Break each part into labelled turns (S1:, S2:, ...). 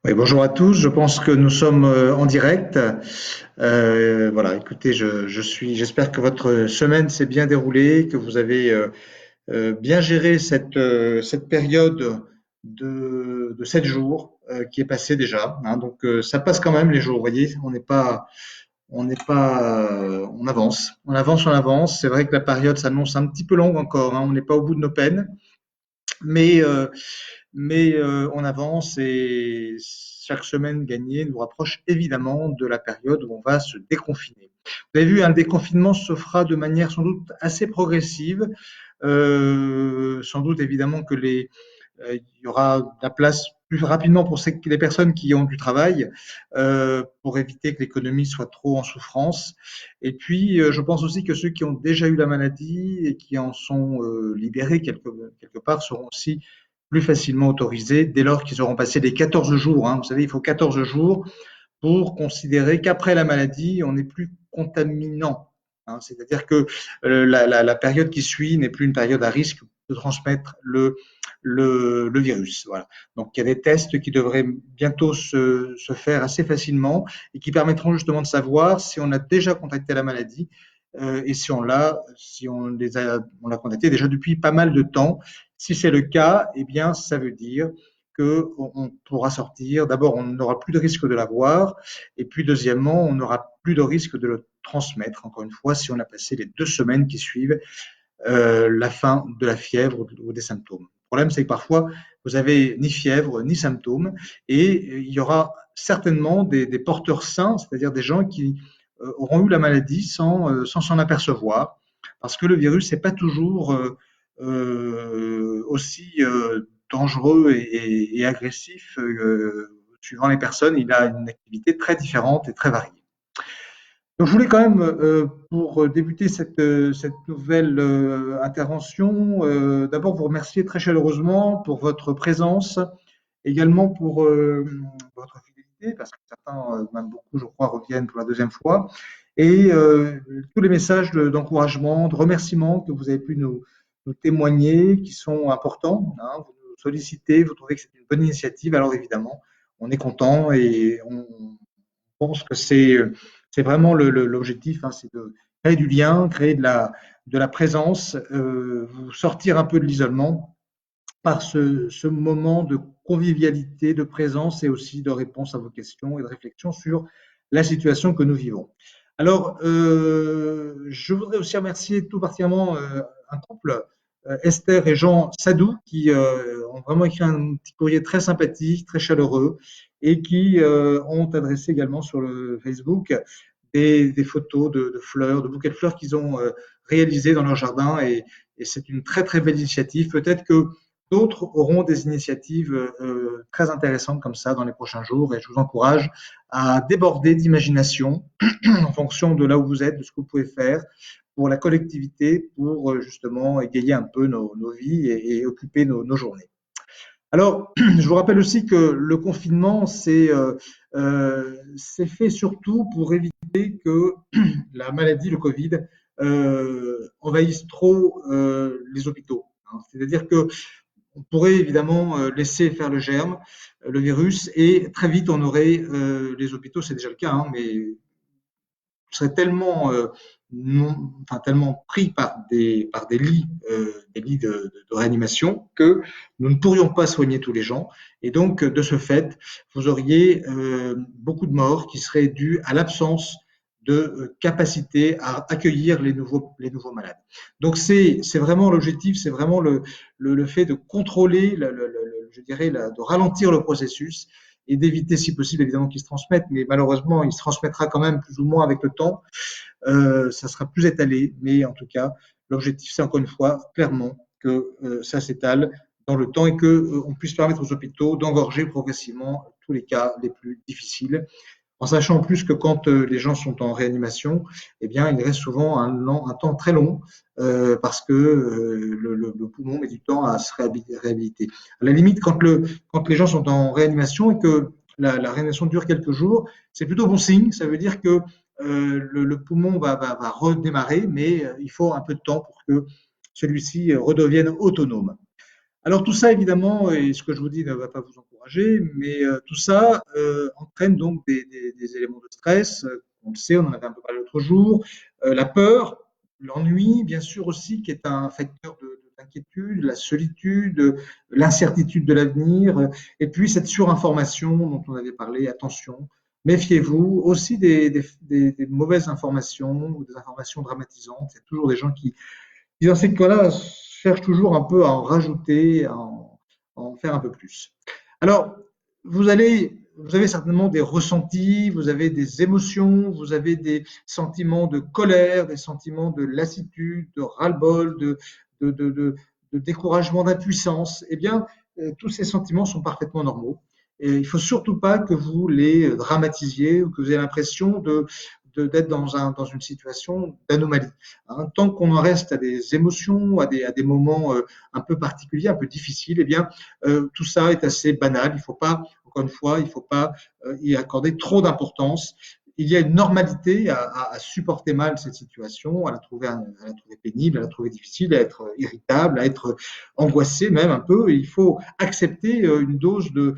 S1: Oui, bonjour à tous. Je pense que nous sommes en direct. Voilà, écoutez, j'espère que votre semaine s'est bien déroulée, que vous avez bien géré cette période de 7 jours qui est passée déjà, hein. Donc, ça passe quand même les jours. Vous voyez, on avance, on avance, on avance. C'est vrai que la période s'annonce un petit peu longue encore, hein. On n'est pas au bout de nos peines, mais on avance et chaque semaine gagnée nous rapproche évidemment de la période où on va se déconfiner. Vous avez vu, un déconfinement se fera de manière sans doute assez progressive. Sans doute évidemment que il y aura de la place plus rapidement pour les personnes qui ont du travail, pour éviter que l'économie soit trop en souffrance. Et puis, je pense aussi que ceux qui ont déjà eu la maladie et qui en sont libérés quelque part seront aussi plus facilement autorisés dès lors qu'ils auront passé les 14 jours, hein. Vous savez, il faut 14 jours pour considérer qu'après la maladie, on n'est plus contaminant, hein. C'est-à-dire que la période qui suit n'est plus une période à risque de transmettre le virus. Voilà. Donc, il y a des tests qui devraient bientôt se faire assez facilement et qui permettront justement de savoir si on a déjà contacté la maladie et si on l'a contacté déjà depuis pas mal de temps. Si c'est le cas, eh bien, ça veut dire qu'on pourra sortir. D'abord, on n'aura plus de risque de l'avoir, et puis deuxièmement, on n'aura plus de risque de le transmettre, encore une fois, si on a passé les 2 semaines qui suivent la fin de la fièvre ou des symptômes. Le problème, c'est que parfois, vous avez ni fièvre, ni symptômes, et il y aura certainement des porteurs sains, c'est-à-dire des gens qui auront eu la maladie sans s'en apercevoir, parce que le virus n'est pas toujours aussi dangereux et agressif suivant les personnes. Il a une activité très différente et très variée. Donc, je voulais quand même, pour débuter cette nouvelle intervention, d'abord vous remercier très chaleureusement pour votre présence, également pour votre fidélité, parce que certains, même beaucoup, je crois, reviennent pour la deuxième fois, et tous les messages d'encouragement, de remerciement que vous avez pu nous témoigner, qui sont importants, hein. Vous nous sollicitez, vous trouvez que c'est une bonne initiative, alors évidemment, on est content et on pense que c'est vraiment l'objectif, hein, c'est de créer du lien, créer de la présence, vous sortir un peu de l'isolement par ce moment de convivialité, de présence et aussi de réponse à vos questions et de réflexion sur la situation que nous vivons. Alors, je voudrais aussi remercier tout particulièrement un couple, Esther et Jean Sadou, qui ont vraiment écrit un petit courrier très sympathique, très chaleureux, et qui ont adressé également sur le Facebook des photos de fleurs, de bouquets de fleurs qu'ils ont réalisés dans leur jardin, et c'est une très très belle initiative. Peut-être que d'autres auront des initiatives très intéressantes comme ça dans les prochains jours, et je vous encourage à déborder d'imagination en fonction de là où vous êtes, de ce que vous pouvez faire pour la collectivité, pour justement égayer un peu nos vies et occuper nos journées. Alors, je vous rappelle aussi que le confinement, c'est fait surtout pour éviter que la maladie, le Covid, envahisse trop les hôpitaux, hein. C'est-à-dire que on pourrait évidemment laisser faire le germe, le virus, et très vite on aurait les hôpitaux, c'est déjà le cas, hein, mais serait tellement, enfin, tellement pris par des lits de réanimation que nous ne pourrions pas soigner tous les gens. Et donc, de ce fait, vous auriez beaucoup de morts qui seraient dues à l'absence de capacité à accueillir les nouveaux malades. Donc, c'est vraiment l'objectif, c'est vraiment le fait de contrôler, je dirais, de ralentir le processus et d'éviter si possible évidemment qu'ils se transmettent, mais malheureusement il se transmettra quand même plus ou moins avec le temps, ça sera plus étalé, mais en tout cas l'objectif c'est encore une fois clairement que ça s'étale dans le temps et que on puisse permettre aux hôpitaux d'engorger progressivement tous les cas les plus difficiles, en sachant en plus que quand les gens sont en réanimation, eh bien, il reste souvent un temps très long parce que le poumon met du temps à se réhabiliter. À la limite, quand les gens sont en réanimation et que la réanimation dure quelques jours, c'est plutôt bon signe. Ça veut dire que le poumon va redémarrer, mais il faut un peu de temps pour que celui-ci redevienne autonome. Alors tout ça, évidemment, et ce que je vous dis ne va pas vous encourager encouragé, mais tout ça entraîne donc des éléments de stress. On le sait, on en avait un peu parlé l'autre jour. La peur, l'ennui, bien sûr aussi, qui est un facteur d'inquiétude, la solitude, l'incertitude de l'avenir, et puis cette surinformation dont on avait parlé. Attention, méfiez-vous aussi des mauvaises informations ou des informations dramatisantes. Il y a toujours des gens qui dans ces cas-là, cherchent toujours un peu à en rajouter, à en faire un peu plus. Alors, vous avez certainement des ressentis, vous avez des émotions, vous avez des sentiments de colère, des sentiments de lassitude, de ras-le-bol, de, de, de, de découragement, d'impuissance. Eh bien, tous ces sentiments sont parfaitement normaux. Et il ne faut surtout pas que vous les dramatisiez ou que vous ayez l'impression d'être dans une situation d'anomalie. Hein. Tant qu'on en reste à des émotions, à des moments un peu particuliers, un peu difficiles, eh bien, tout ça est assez banal. Il ne faut pas, encore une fois, il ne faut pas y accorder trop d'importance. Il y a une normalité à supporter mal cette situation, à la trouver pénible, à la trouver difficile, à être irritable, à être angoissé même un peu. Et il faut accepter une dose de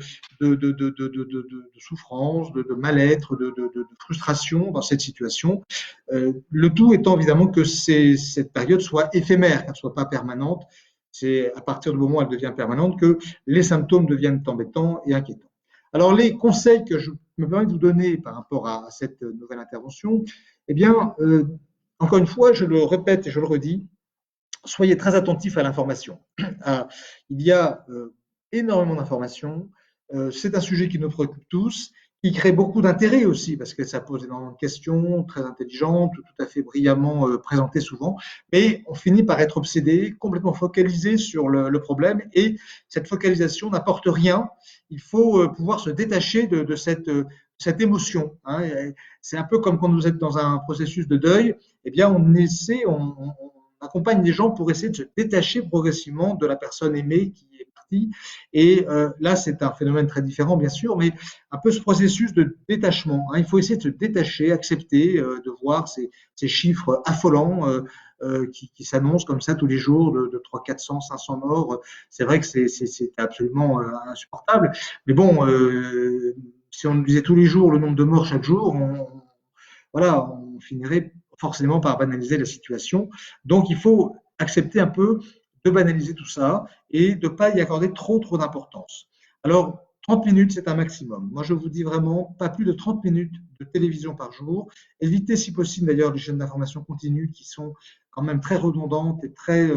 S1: souffrance, de mal-être, de frustration dans cette situation. Le tout étant évidemment que cette période soit éphémère, qu'elle ne soit pas permanente. C'est à partir du moment où elle devient permanente que les symptômes deviennent embêtants et inquiétants. Alors, les conseils que je me permets de vous donner par rapport à cette nouvelle intervention, eh bien, encore une fois, je le répète et je le redis, soyez très attentifs à l'information. Il y a énormément d'informations. C'est un sujet qui nous préoccupe tous, qui crée beaucoup d'intérêt aussi, parce que ça pose énormément de questions, très intelligentes, tout à fait brillamment présentées souvent, mais on finit par être obsédé, complètement focalisé sur le problème, et cette focalisation n'apporte rien. Il faut pouvoir se détacher de cette émotion. Hein. C'est un peu comme quand vous êtes dans un processus de deuil, eh bien on essaie, on accompagne les gens pour essayer de se détacher progressivement de la personne aimée qui est partie. Et là, c'est un phénomène très différent, bien sûr, mais un peu ce processus de détachement. Hein. Il faut essayer de se détacher, accepter de voir ces chiffres affolants qui s'annoncent comme ça tous les jours de 300, 400, 500 morts. C'est vrai que c'est absolument insupportable. Mais bon, si on disait tous les jours le nombre de morts chaque jour, voilà, on finirait forcément par banaliser la situation. Donc, il faut accepter un peu de banaliser tout ça et de ne pas y accorder trop d'importance. Alors, 30 minutes, c'est un maximum. Moi, je vous dis vraiment, pas plus de 30 minutes de télévision par jour. Évitez, si possible, d'ailleurs, les chaînes d'information continue qui sont quand même très redondantes et très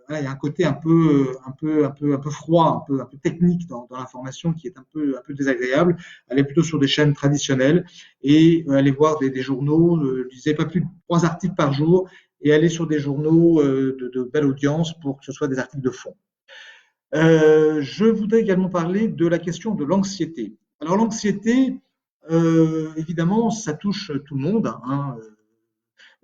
S1: voilà, il y a un côté un peu froid, un peu technique dans l'information qui est un peu désagréable. Allez plutôt sur des chaînes traditionnelles et allez voir des journaux, lisez pas plus de 3 articles par jour et allez sur des journaux de belle audience pour que ce soit des articles de fond. Je voudrais également parler de la question de l'anxiété. Alors l'anxiété, évidemment, ça touche tout le monde. Hein.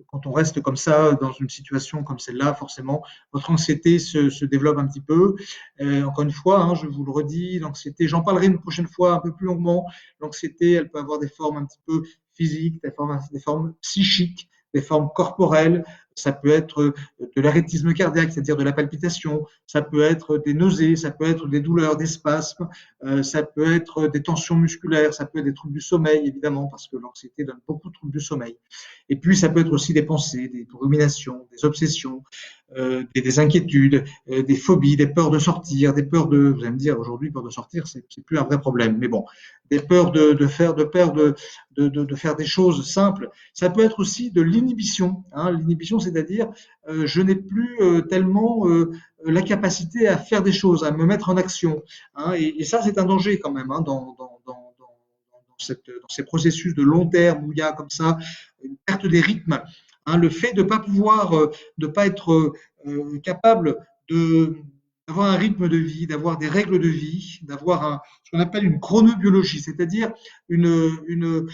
S1: Quand on reste comme ça dans une situation comme celle-là, forcément, votre anxiété se développe un petit peu. Encore une fois, hein, je vous le redis, l'anxiété, j'en parlerai une prochaine fois un peu plus longuement. L'anxiété, elle peut avoir des formes un petit peu physiques, des formes psychiques, des formes corporelles. Ça peut être de l'érythmisme cardiaque, c'est-à-dire de la palpitation. Ça peut être des nausées, ça peut être des douleurs, des spasmes. Ça peut être des tensions musculaires, ça peut être des troubles du sommeil, évidemment, parce que l'anxiété donne beaucoup de troubles du sommeil. Et puis, ça peut être aussi des pensées, des ruminations, des obsessions, des inquiétudes, des phobies, des peurs de sortir, des peurs de, vous allez me dire, aujourd'hui, peur de sortir, c'est plus un vrai problème. Mais bon, des peurs de faire des choses simples. Ça peut être aussi de l'inhibition. Hein. L'inhibition, c'est-à-dire, je n'ai plus tellement la capacité à faire des choses, à me mettre en action. Hein. Et ça, c'est un danger quand même hein, dans ces processus de long terme où il y a comme ça une perte des rythmes, hein, le fait de ne pas pouvoir, de pas être capable d'avoir un rythme de vie, d'avoir des règles de vie, d'avoir ce qu'on appelle une chronobiologie, c'est-à-dire une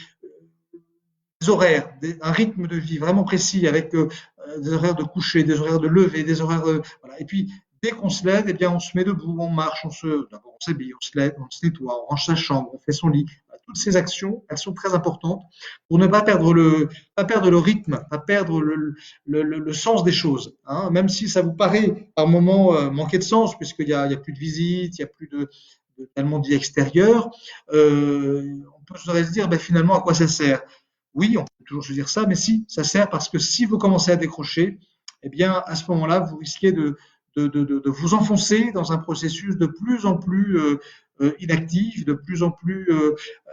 S1: des horaires, un rythme de vie vraiment précis avec des horaires de coucher, des horaires de lever, des horaires voilà. Et puis dès qu'on se lève, eh bien on se met debout, on marche, d'abord on s'habille, on se lève, on se nettoie, on range sa chambre, on fait son lit. Toutes ces actions, elles sont très importantes pour ne pas perdre pas perdre le rythme, pas perdre le sens des choses. Hein. Même si ça vous paraît par moments manquer de sens, puisqu'il y a plus de visites, il y a plus tellement dit extérieur, on peut se dire, ben, finalement, à quoi ça sert? Oui, on peut toujours se dire ça, mais si, ça sert parce que si vous commencez à décrocher, eh bien, à ce moment-là, vous risquez de vous enfoncer dans un processus de plus en plus inactif, de plus en plus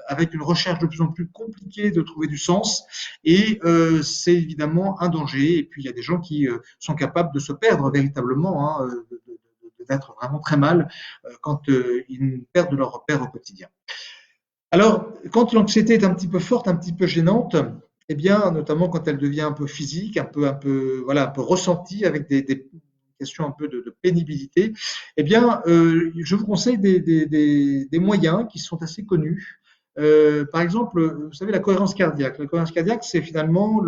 S1: avec une recherche de plus en plus compliquée de trouver du sens. Et c'est évidemment un danger. Et puis, il y a des gens qui sont capables de se perdre véritablement, hein, d'être vraiment très mal quand ils perdent leur repère au quotidien. Alors, quand l'anxiété est un petit peu forte, un petit peu gênante, eh bien, notamment quand elle devient un peu physique, voilà, un peu ressentie avec des questions un peu de pénibilité, eh bien, je vous conseille des moyens qui sont assez connus. Par exemple, vous savez, la cohérence cardiaque. La cohérence cardiaque, c'est finalement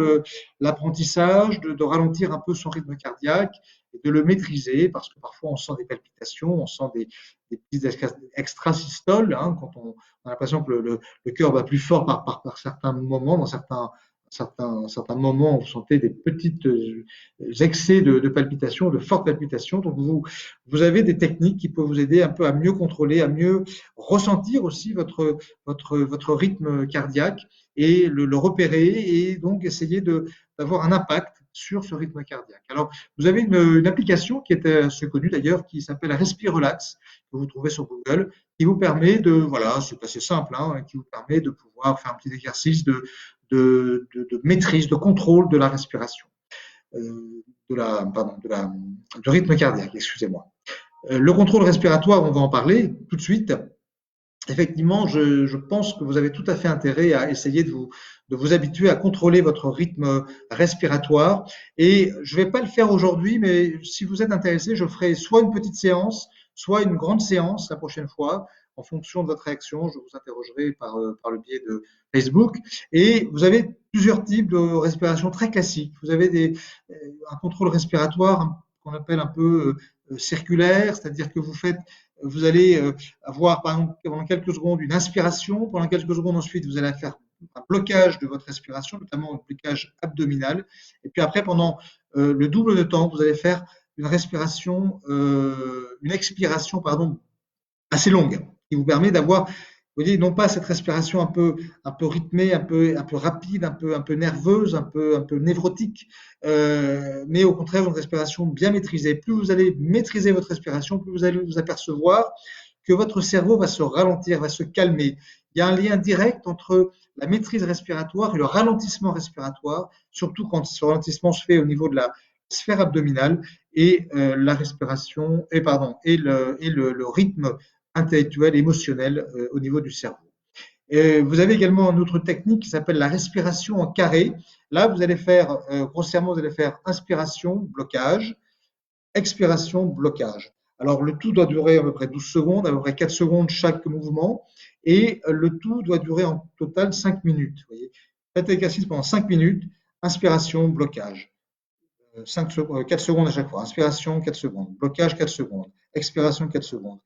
S1: l'apprentissage de ralentir un peu son rythme cardiaque et de le maîtriser, parce que parfois on sent des palpitations, on sent des petites extrasystoles, hein, quand on a l'impression que le cœur bat plus fort par certains moments, dans certains moments, vous sentez des petites excès de palpitations, de fortes palpitations. Donc, vous avez des techniques qui peuvent vous aider un peu à mieux contrôler, à mieux ressentir aussi votre rythme cardiaque et le repérer et donc essayer d'avoir un impact sur ce rythme cardiaque. Alors, vous avez une application qui est assez connue d'ailleurs, qui s'appelle Respire Relax, que vous trouvez sur Google, qui vous permet voilà, c'est assez simple, hein, qui vous permet de pouvoir faire un petit exercice de maîtrise, de contrôle de la respiration, du rythme cardiaque, excusez-moi. Le contrôle respiratoire, on va en parler tout de suite. Effectivement, je pense que vous avez tout à fait intérêt à essayer de vous habituer à contrôler votre rythme respiratoire. Et je ne vais pas le faire aujourd'hui, mais si vous êtes intéressé, je ferai soit une petite séance, soit une grande séance la prochaine fois. En fonction de votre réaction, je vous interrogerai par le biais de Facebook. Et vous avez plusieurs types de respiration très classiques. Vous avez un contrôle respiratoire qu'on appelle un peu circulaire, c'est-à-dire que vous allez avoir par exemple pendant quelques secondes une inspiration, pendant quelques secondes ensuite vous allez faire un blocage de votre respiration, notamment un blocage abdominal, et puis après pendant le double de temps vous allez faire une expiration pardon assez longue qui vous permet d'avoir, vous voyez, non pas cette respiration un peu rythmée, un peu rapide, un peu nerveuse, un peu névrotique, mais au contraire une respiration bien maîtrisée. Plus vous allez maîtriser votre respiration, plus vous allez vous apercevoir que votre cerveau va se ralentir, va se calmer. Il y a un lien direct entre la maîtrise respiratoire et le ralentissement respiratoire, surtout quand ce ralentissement se fait au niveau de la sphère abdominale et la respiration et le rythme intellectuel, émotionnel au niveau du cerveau. Et vous avez également une autre technique qui s'appelle la respiration en carré. Là, vous allez faire, grossièrement, vous allez faire inspiration, blocage, expiration, blocage. Alors, le tout doit durer à peu près 12 secondes, à peu près 4 secondes chaque mouvement, et le tout doit durer en total 5 minutes. Vous voyez. Faites l'exercice pendant 5 minutes, inspiration, blocage. 4 secondes à chaque fois. Inspiration, 4 secondes. Blocage, 4 secondes. Expiration, 4 secondes.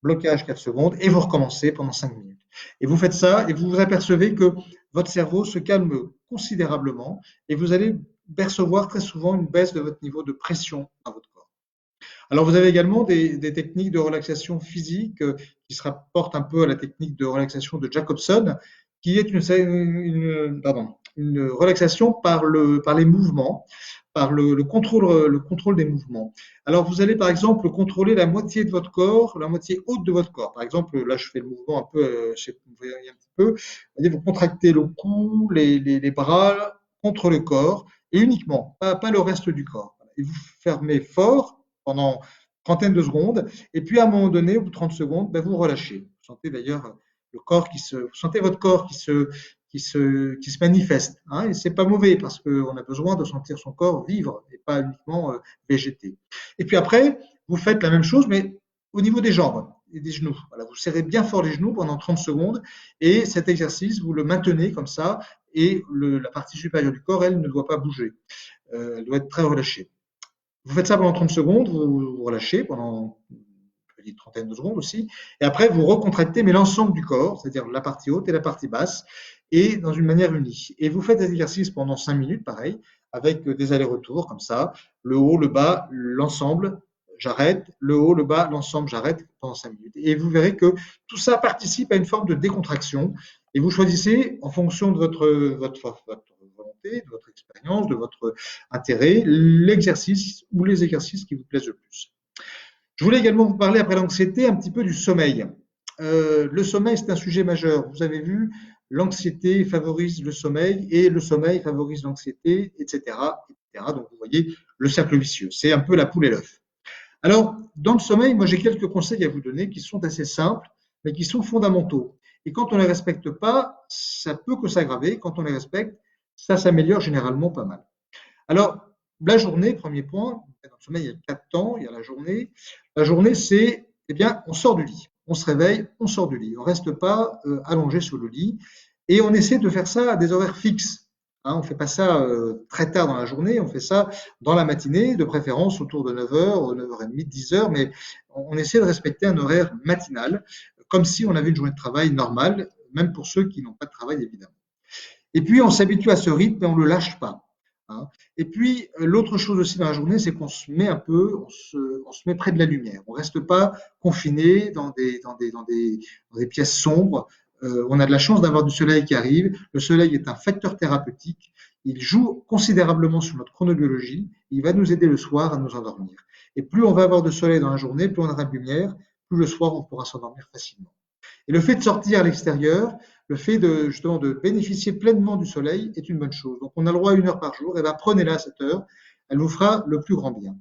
S1: Blocage, 4 secondes. Et vous recommencez pendant 5 minutes. Et vous faites ça et vous vous apercevez que votre cerveau se calme considérablement et vous allez percevoir très souvent une baisse de votre niveau de pression dans votre corps. Alors, vous avez également des techniques de relaxation physique qui se rapportent un peu à la technique de relaxation de Jacobson, qui est une relaxation par les mouvements, par le contrôle des mouvements. Alors, vous allez par exemple contrôler la moitié de votre corps, la moitié haute de votre corps. Par exemple, là, je fais le mouvement un peu, je sais que vous voyez un petit peu. Vous contractez le cou, les bras contre le corps, et uniquement, pas le reste du corps. Et vous fermez fort pendant une trentaine de secondes, et puis à un moment donné, au bout de 30 secondes, ben, vous relâchez. Vous sentez d'ailleurs vous sentez votre corps qui se manifeste. Hein, et c'est pas mauvais parce qu'on a besoin de sentir son corps vivre et pas uniquement végéter. Et puis après, vous faites la même chose, mais au niveau des jambes et des genoux. Voilà, vous serrez bien fort les genoux pendant 30 secondes et cet exercice, vous le maintenez comme ça et la partie supérieure du corps, elle ne doit pas bouger. Elle doit être très relâchée. Vous faites ça pendant 30 secondes, vous relâchez pendant une trentaine de secondes aussi, et après vous recontractez, mais l'ensemble du corps, c'est-à-dire la partie haute et la partie basse, et dans une manière unie. Et vous faites des exercices pendant 5 minutes, pareil, avec des allers-retours comme ça, le haut, le bas, l'ensemble, j'arrête, le haut, le bas, l'ensemble, j'arrête pendant 5 minutes. Et vous verrez que tout ça participe à une forme de décontraction. Et vous choisissez, en fonction de votre volonté, de votre expérience, de votre intérêt, l'exercice ou les exercices qui vous plaisent le plus. Je voulais également vous parler, après l'anxiété, un petit peu du sommeil. Le sommeil, c'est un sujet majeur. Vous avez vu, l'anxiété favorise le sommeil et le sommeil favorise l'anxiété, etc., etc. Donc, vous voyez le cercle vicieux. C'est un peu la poule et l'œuf. Alors, dans le sommeil, moi, j'ai quelques conseils à vous donner qui sont assez simples, mais qui sont fondamentaux. Et quand on ne les respecte pas, ça peut que s'aggraver. Quand on les respecte, ça s'améliore généralement pas mal. Alors, la journée, premier point, dans le sommeil, il y a 4 temps, il y a la journée. La journée, c'est, eh bien, on sort du lit. On se réveille, on sort du lit. On ne reste pas allongé sur le lit. Et on essaie de faire ça à des horaires fixes. Hein, on ne fait pas ça très tard dans la journée, on fait ça dans la matinée, de préférence autour de 9h, 9h30, 10h, mais on essaie de respecter un horaire matinal, comme si on avait une journée de travail normale, même pour ceux qui n'ont pas de travail, évidemment. Et puis, on s'habitue à ce rythme et on ne le lâche pas. Hein. Et puis, l'autre chose aussi dans la journée, c'est qu'on se met un peu, on se met près de la lumière. On ne reste pas confiné dans des pièces sombres. On a de la chance d'avoir du soleil qui arrive. Le soleil est un facteur thérapeutique. Il joue considérablement sur notre chronobiologie. Il va nous aider le soir à nous endormir. Et plus on va avoir de soleil dans la journée, plus on aura de lumière, plus le soir on pourra s'endormir facilement. Et le fait de sortir à l'extérieur, le fait de justement de bénéficier pleinement du soleil est une bonne chose. Donc on a le droit à 1 heure par jour, et bien prenez-la à cette heure, elle vous fera le plus grand bien.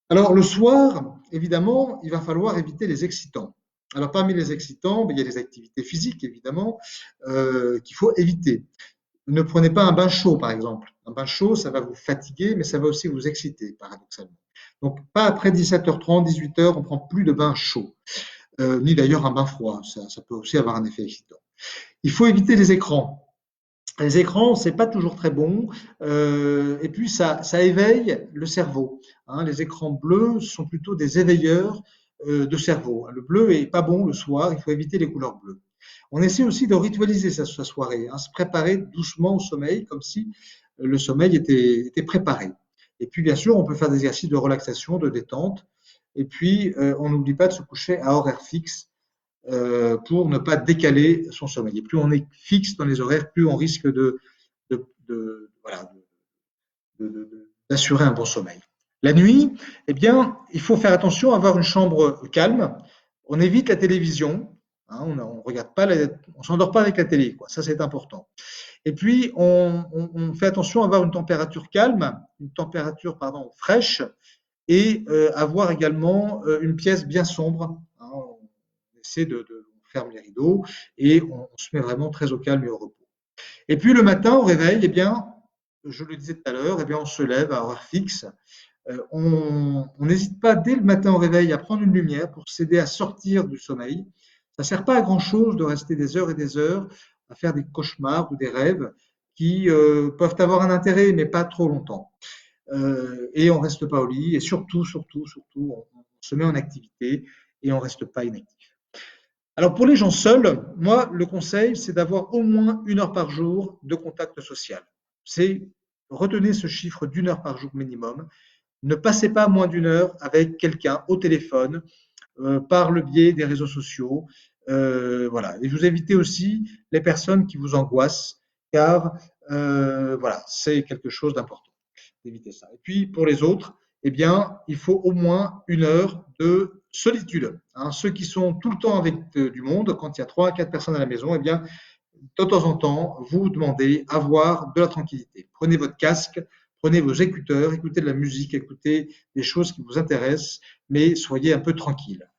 S1: Alors le soir, évidemment, il va falloir éviter les excitants. Alors parmi les excitants, il y a les activités physiques, évidemment, qu'il faut éviter. Ne prenez pas un bain chaud, par exemple. Un bain chaud, ça va vous fatiguer, mais ça va aussi vous exciter, paradoxalement. Donc pas après 17h30, 18h, on prend plus de bain chaud. Ni d'ailleurs un bain froid, ça peut aussi avoir un effet excitant. Il faut éviter les écrans. Les écrans, c'est pas toujours très bon, et puis ça éveille le cerveau. Hein. Les écrans bleus sont plutôt des éveilleurs de cerveau. Le bleu est pas bon le soir, il faut éviter les couleurs bleues. On essaie aussi de ritualiser sa soirée, hein, se préparer doucement au sommeil, comme si le sommeil était préparé. Et puis bien sûr, on peut faire des exercices de relaxation, de détente, et puis on n'oublie pas de se coucher à horaire fixe pour ne pas décaler son sommeil. Et plus on est fixe dans les horaires, plus on risque voilà, d'assurer un bon sommeil. La nuit, eh bien, il faut faire attention à avoir une chambre calme. On évite la télévision. Hein, on regarde pas, on s'endort pas avec la télé, quoi. Ça, c'est important. Et puis, on fait attention à avoir une température calme, une température, pardon, fraîche, et avoir également une pièce bien sombre. Hein, on essaie on ferme les rideaux et on se met vraiment très au calme et au repos. Et puis le matin, au réveil, eh bien, je le disais tout à l'heure, eh bien, on se lève à heure fixe. On n'hésite pas dès le matin au réveil à prendre une lumière pour s'aider à sortir du sommeil. Ça ne sert pas à grand chose de rester des heures et des heures à faire des cauchemars ou des rêves qui peuvent avoir un intérêt, mais pas trop longtemps. Et on ne reste pas au lit, et surtout, on se met en activité et on ne reste pas inactif. Alors pour les gens seuls, moi, le conseil, c'est d'avoir au moins 1 heure par jour de contact social. C'est retenez ce chiffre d'1 heure par jour minimum. Ne passez pas moins d'1 heure avec quelqu'un au téléphone, par le biais des réseaux sociaux. Voilà. Et vous évitez aussi les personnes qui vous angoissent, car voilà, c'est quelque chose d'important d'éviter ça. Et puis pour les autres, eh bien, il faut au moins 1 heure de solitude. Hein. Ceux qui sont tout le temps avec du monde, quand il y a 3 à 4 personnes à la maison, eh bien, de temps en temps, vous demandez à avoir de la tranquillité. Prenez votre casque, prenez vos écouteurs, écoutez de la musique, écoutez des choses qui vous intéressent, mais soyez un peu tranquille.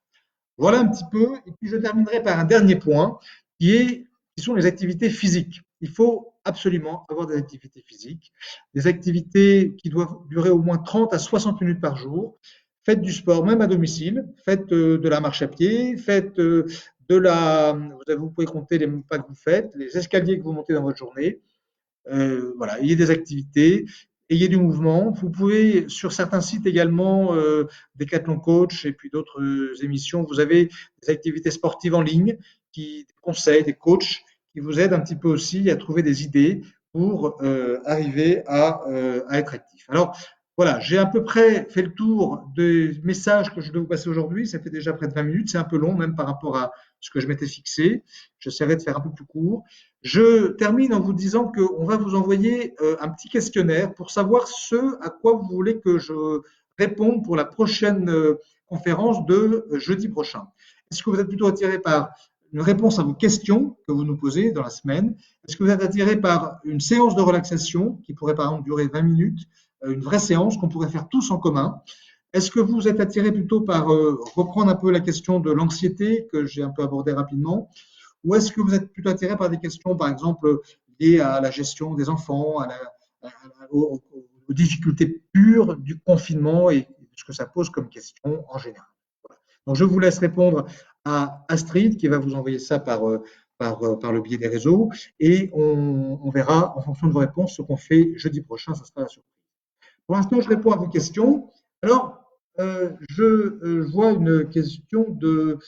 S1: Voilà un petit peu. Et puis je terminerai par un dernier point qui sont les activités physiques. Il faut absolument avoir des activités physiques, des activités qui doivent durer au moins 30 à 60 minutes par jour. Faites du sport, même à domicile. Faites de la marche à pied. Faites vous pouvez compter les pas que vous faites, les escaliers que vous montez dans votre journée. Voilà, ayez des activités, ayez du mouvement. Vous pouvez, sur certains sites également, Decathlon Coach et puis d'autres émissions, vous avez des activités sportives en ligne, des conseils, des coachs qui vous aident un petit peu aussi à trouver des idées pour arriver à être actif. Alors, Voilà, j'ai à peu près fait le tour des messages que je dois vous passer aujourd'hui. Ça fait déjà près de 20 minutes. C'est un peu long, même par rapport à ce que je m'étais fixé. J'essaierai de faire un peu plus court. Je termine en vous disant qu'on va vous envoyer un petit questionnaire pour savoir ce à quoi vous voulez que je réponde pour la prochaine conférence de jeudi prochain. Est-ce que vous êtes plutôt attiré par une réponse à vos questions que vous nous posez dans la semaine? Est-ce que vous êtes attiré par une séance de relaxation qui pourrait par exemple durer 20 minutes, une vraie séance qu'on pourrait faire tous en commun? Est-ce que vous êtes attiré plutôt par reprendre un peu la question de l'anxiété que j'ai un peu abordée rapidement, ou est-ce que vous êtes plutôt attiré par des questions, par exemple, liées à la gestion des enfants, aux difficultés pures du confinement et ce que ça pose comme question en général? Voilà. Donc, je vous laisse répondre à Astrid qui va vous envoyer ça par le biais des réseaux et on verra en fonction de vos réponses ce qu'on fait jeudi prochain. Ça sera la surprise. Pour l'instant, je réponds à vos questions. Alors, je vois une question de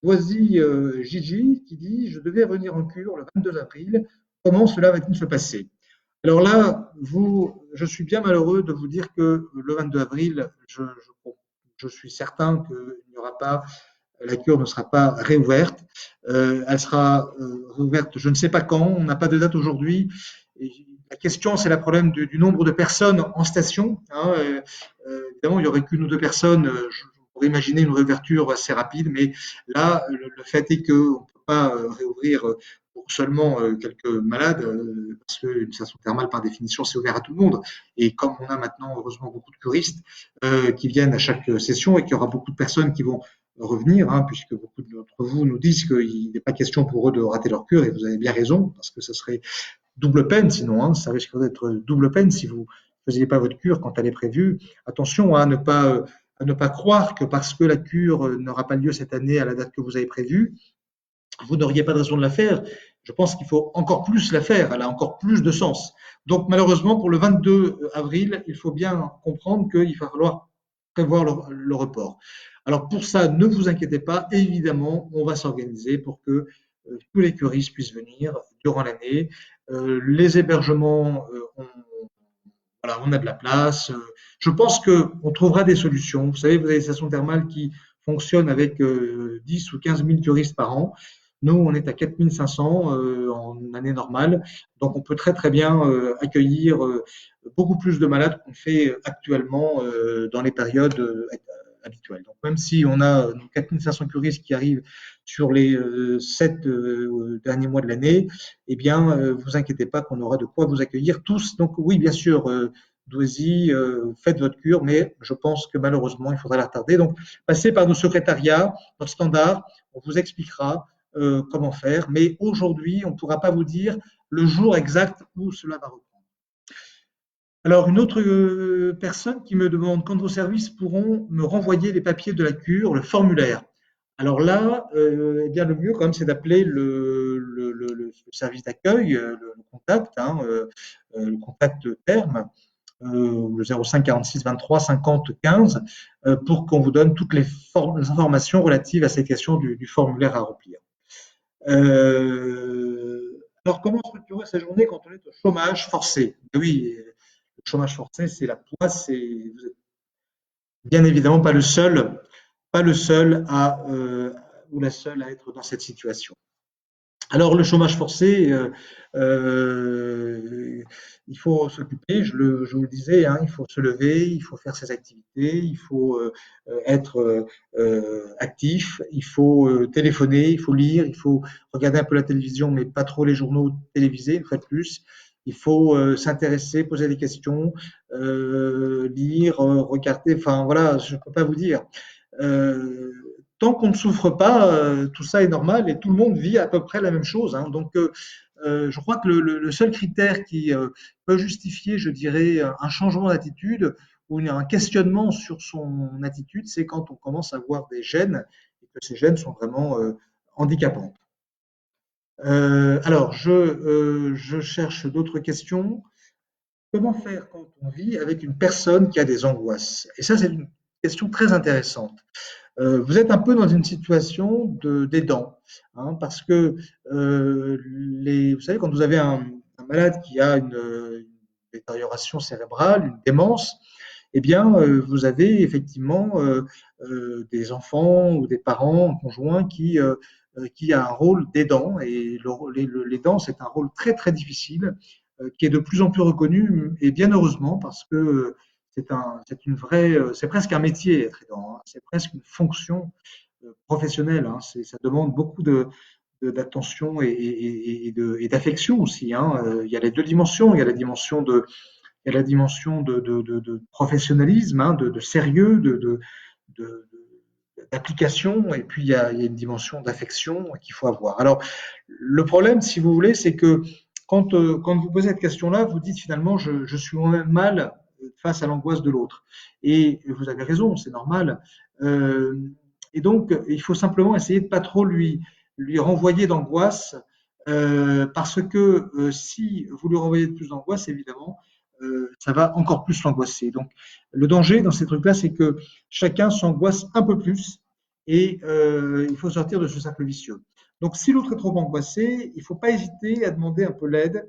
S1: Boisy Gigi qui dit: Je devais revenir en cure le 22 avril. Comment cela va-t-il se passer? Alors là, je suis bien malheureux de vous dire que le 22 avril, je suis certain que il n'y aura pas, la cure ne sera pas réouverte. Elle sera réouverte, je ne sais pas quand, on n'a pas de date aujourd'hui. Et la question, c'est le problème du nombre de personnes en station. Hein. Évidemment, il n'y aurait qu'une ou deux personnes. Je pourrais imaginer une réouverture assez rapide, mais là, le fait est qu'on ne peut pas réouvrir pour seulement quelques malades, parce qu'une station thermale, par définition, c'est ouvert à tout le monde. Et comme on a maintenant, heureusement, beaucoup de curistes qui viennent à chaque session et qu'il y aura beaucoup de personnes qui vont revenir, hein, puisque beaucoup d'entre vous nous disent qu'il n'est pas question pour eux de rater leur cure, et vous avez bien raison, parce que ce serait double peine sinon, hein, ça risque d'être double peine si vous ne faisiez pas votre cure quand elle est prévue. Attention à ne pas croire que parce que la cure n'aura pas lieu cette année à la date que vous avez prévue, vous n'auriez pas de raison de la faire. Je pense qu'il faut encore plus la faire, elle a encore plus de sens. Donc malheureusement, pour le 22 avril, il faut bien comprendre qu'il va falloir prévoir le report. Alors pour ça, ne vous inquiétez pas, évidemment, on va s'organiser pour que tous les curistes puissent venir durant l'année. Les hébergements, voilà, on a de la place. Je pense qu'on trouvera des solutions. Vous savez, vous avez des stations thermales qui fonctionnent avec 10 ou 15 000 curistes par an. Nous, on est à 4 500 en année normale. Donc, on peut très, très bien accueillir beaucoup plus de malades qu'on fait actuellement dans les périodes habituelles. Donc, même si on a 4 500 curistes qui arrivent sur les 7 derniers mois de l'année, eh bien, vous inquiétez pas qu'on aura de quoi vous accueillir tous. Donc, oui, bien sûr, Douzy, faites votre cure, mais je pense que malheureusement, il faudra la retarder. Donc, passez par nos secrétariats, notre standard, on vous expliquera comment faire. Mais aujourd'hui, on ne pourra pas vous dire le jour exact où cela va reprendre. Alors, une autre personne qui me demande quand vos services pourront me renvoyer les papiers de la cure, le formulaire. Alors là, eh bien, le mieux quand même, c'est d'appeler le service d'accueil, le contact, hein, le contact terme, le 05 46 23 50 15, pour qu'on vous donne toutes les informations relatives à ces questions du formulaire à remplir. Alors, comment structurer sa journée quand on est au chômage forcé? Oui, le chômage forcé, c'est la poisse, et vous êtes bien évidemment pas le seul à, ou la seule à être dans cette situation. Alors, le chômage forcé, il faut s'occuper, je vous le disais, hein, il faut se lever, il faut faire ses activités, il faut être actif, il faut téléphoner, il faut lire, il faut regarder un peu la télévision, mais pas trop les journaux télévisés, une fois de plus. Il faut s'intéresser, poser des questions, lire, regarder, enfin voilà, je ne peux pas vous dire. Euh, Tant qu'on ne souffre pas, tout ça est normal et tout le monde vit à peu près la même chose. Hein. Donc, je crois que le seul critère qui peut justifier, je dirais, un changement d'attitude ou un questionnement sur son attitude, c'est quand on commence à voir des gènes et que ces gènes sont vraiment handicapants. Alors, je cherche d'autres questions. Comment faire quand on vit avec une personne qui a des angoisses? Et ça, c'est une question très intéressante. Vous êtes un peu dans une situation d'aidant, hein, parce que vous savez, quand vous avez un malade qui a une détérioration cérébrale, une démence, eh bien, vous avez effectivement des enfants ou des parents, conjoints qui a un rôle d'aidant. Et l'aidant, c'est un rôle très, très difficile, qui est de plus en plus reconnu, et bien heureusement, parce que c'est presque un métier, être aidant, hein. C'est presque une fonction professionnelle, hein. Ça demande beaucoup d'attention et d'affection aussi, hein. Il y a les deux dimensions. Il y a la dimension de professionnalisme, hein, de sérieux, de- d'application, et puis il y a une dimension d'affection qu'il faut avoir. Alors, le problème, si vous voulez, c'est que quand vous posez cette question-là, vous dites finalement, je suis moi-même mal face à l'angoisse de l'autre. Et vous avez raison, c'est normal. Euh, et donc, il faut simplement essayer de pas trop lui renvoyer d'angoisse, parce que si vous lui renvoyez de plus d'angoisse, évidemment, ça va encore plus l'angoisser. Donc, le danger dans ces trucs-là, c'est que chacun s'angoisse un peu plus, et il faut sortir de ce cercle vicieux. Donc, si l'autre est trop angoissé, il ne faut pas hésiter à demander un peu l'aide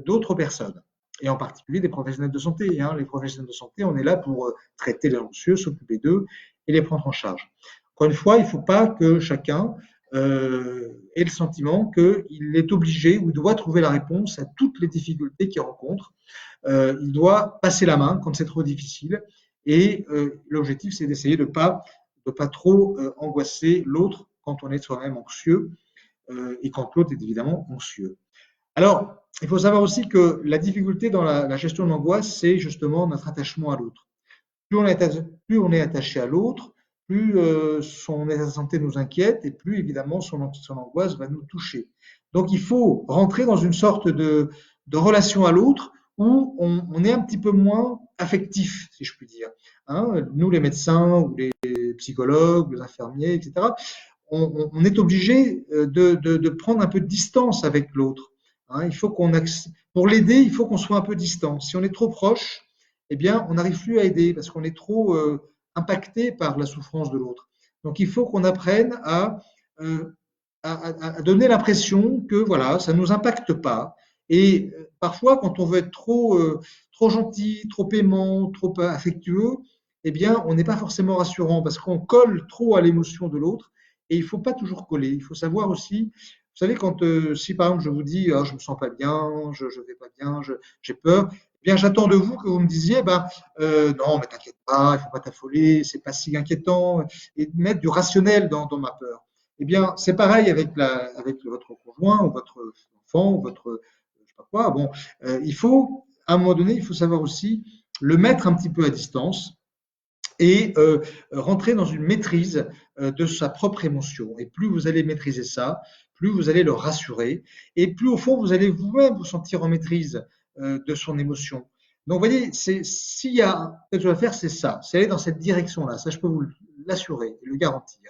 S1: d'autres personnes, et en particulier des professionnels de santé, hein. Les professionnels de santé, on est là pour traiter les anxieux, s'occuper d'eux et les prendre en charge. Encore une fois, il ne faut pas que chacun ait le sentiment qu'il est obligé ou doit trouver la réponse à toutes les difficultés qu'il rencontre. Il doit passer la main quand c'est trop difficile. Et l'objectif, c'est d'essayer de pas trop angoisser l'autre quand on est soi-même anxieux, et quand l'autre est évidemment anxieux. Alors, il faut savoir aussi que la difficulté dans la gestion de l'angoisse, c'est justement notre attachement à l'autre. Plus on est attaché à l'autre, plus son état de santé nous inquiète, et plus évidemment son angoisse va nous toucher. Donc il faut rentrer dans une sorte de relation à l'autre où on est un petit peu moins affectif, si je puis dire, hein. Nous, les médecins ou les psychologues, les infirmiers, etc., on est obligé de prendre un peu de distance avec l'autre, hein. Pour l'aider, il faut qu'on soit un peu distant. Si on est trop proche, eh bien, on n'arrive plus à aider parce qu'on est trop impacté par la souffrance de l'autre. Donc, il faut qu'on apprenne euh, à donner l'impression que voilà, ça ne nous impacte pas. Et parfois, quand on veut être trop gentil, trop aimant, trop affectueux, eh bien, on n'est pas forcément rassurant parce qu'on colle trop à l'émotion de l'autre, et il ne faut pas toujours coller. Il faut savoir aussi, vous savez, si par exemple je vous dis, ah, je me sens pas bien, je ne vais pas bien, j'ai peur, eh bien, j'attends de vous que vous me disiez, non, mais t'inquiète pas, il faut pas t'affoler, c'est pas si inquiétant, et de mettre du rationnel dans ma peur. Eh bien, c'est pareil avec votre conjoint ou votre enfant ou votre, je sais pas quoi. Bon, à un moment donné, il faut savoir aussi le mettre un petit peu à distance, et rentrer dans une maîtrise de sa propre émotion. Et plus vous allez maîtriser ça, plus vous allez le rassurer, et plus au fond vous allez vous-même vous sentir en maîtrise de son émotion. Donc, vous voyez, s'il y a quelque chose à faire, c'est ça, c'est aller dans cette direction-là. Ça, je peux vous l'assurer et le garantir.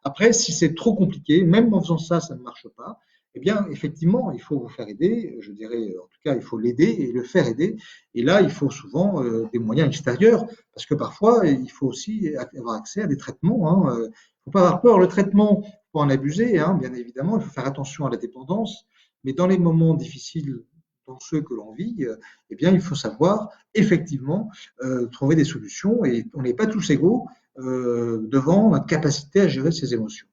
S1: Après, si c'est trop compliqué, même en faisant ça, ça ne marche pas, eh bien, effectivement, il faut vous faire aider. Je dirais, en tout cas, il faut l'aider et le faire aider. Et là, il faut souvent des moyens extérieurs, parce que parfois, il faut aussi avoir accès à des traitements, hein. Il ne faut pas avoir peur. Le traitement, il faut en abuser, hein, bien évidemment. Il faut faire attention à la dépendance. Mais dans les moments difficiles, dans ceux que l'on vit, eh bien, il faut savoir effectivement trouver des solutions. Et on n'est pas tous égaux devant notre capacité à gérer ses émotions.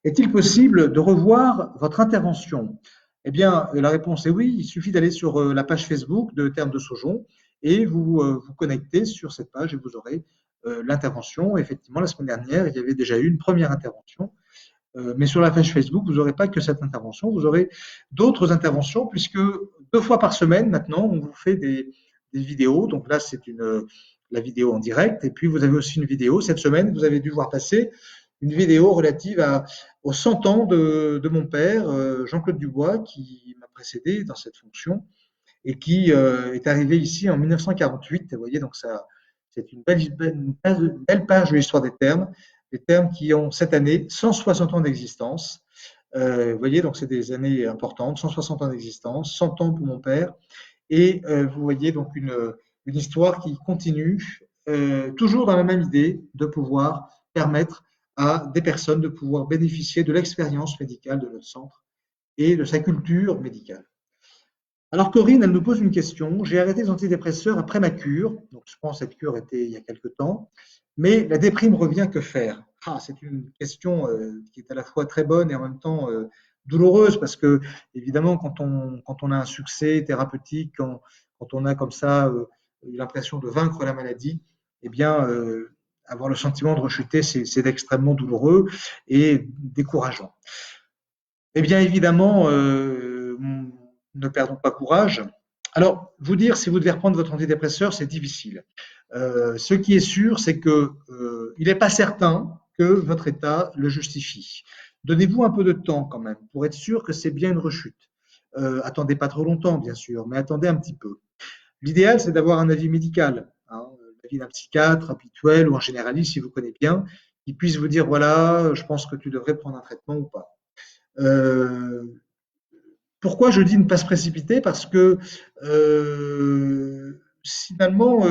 S1: Est-il possible de revoir votre intervention? Eh bien, la réponse est oui. Il suffit d'aller sur la page Facebook de Termes de Saujon, et vous connecter sur cette page, et vous aurez l'intervention. Effectivement, la semaine dernière, il y avait déjà eu une première intervention. Mais sur la page Facebook, vous n'aurez pas que cette intervention, vous aurez d'autres interventions, puisque 2 fois par semaine, maintenant, on vous fait des vidéos. Donc là, c'est la vidéo en direct. Et puis, vous avez aussi une vidéo. Cette semaine, vous avez dû voir passer une vidéo relative aux 100 ans de mon père, Jean-Claude Dubois, qui m'a précédé dans cette fonction et qui est arrivé ici en 1948. Vous voyez, donc ça, c'est une belle page de l'histoire des termes qui ont cette année 160 ans d'existence. Vous voyez, donc c'est des années importantes, 160 ans d'existence, 100 ans pour mon père, et vous voyez donc une histoire qui continue, toujours dans la même idée de pouvoir permettre à des personnes de pouvoir bénéficier de l'expérience médicale de notre centre et de sa culture médicale. Alors Corinne, elle nous pose une question. J'ai arrêté les antidépresseurs après ma cure. Donc je pense que cette cure était il y a quelque temps. Mais la déprime revient, que faire? Ah, c'est une question qui est à la fois très bonne et en même temps douloureuse parce que évidemment quand on a un succès thérapeutique, quand on a comme ça l'impression de vaincre la maladie, eh bien avoir le sentiment de rechuter, c'est extrêmement douloureux et décourageant. Eh bien, évidemment, ne perdons pas courage. Alors, vous dire si vous devez reprendre votre antidépresseur, c'est difficile. Ce qui est sûr, c'est que il n'est pas certain que votre état le justifie. Donnez-vous un peu de temps quand même pour être sûr que c'est bien une rechute. Attendez pas trop longtemps, bien sûr, mais attendez un petit peu. L'idéal, c'est d'avoir un avis médical, hein, l'avis d'un psychiatre habituel ou un généraliste, si vous connaissez bien, qui puisse vous dire voilà, je pense que tu devrais prendre un traitement ou pas. Euh, Pourquoi je dis ne pas se précipiter? Parce que finalement,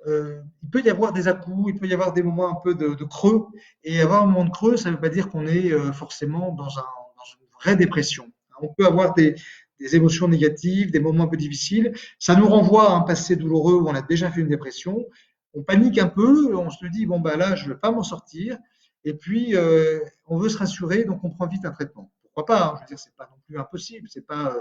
S1: il peut y avoir des à-coups, il peut y avoir des moments un peu de creux. Et avoir un moment de creux, ça ne veut pas dire qu'on est forcément dans une vraie dépression. On peut avoir des émotions négatives, des moments un peu difficiles. Ça nous renvoie à un passé douloureux où on a déjà fait une dépression. On panique un peu, on se dit, bon, bah là, je ne vais pas m'en sortir. Et puis, on veut se rassurer, donc on prend vite un traitement. Pourquoi pas, hein, je veux dire, c'est pas non plus impossible, c'est pas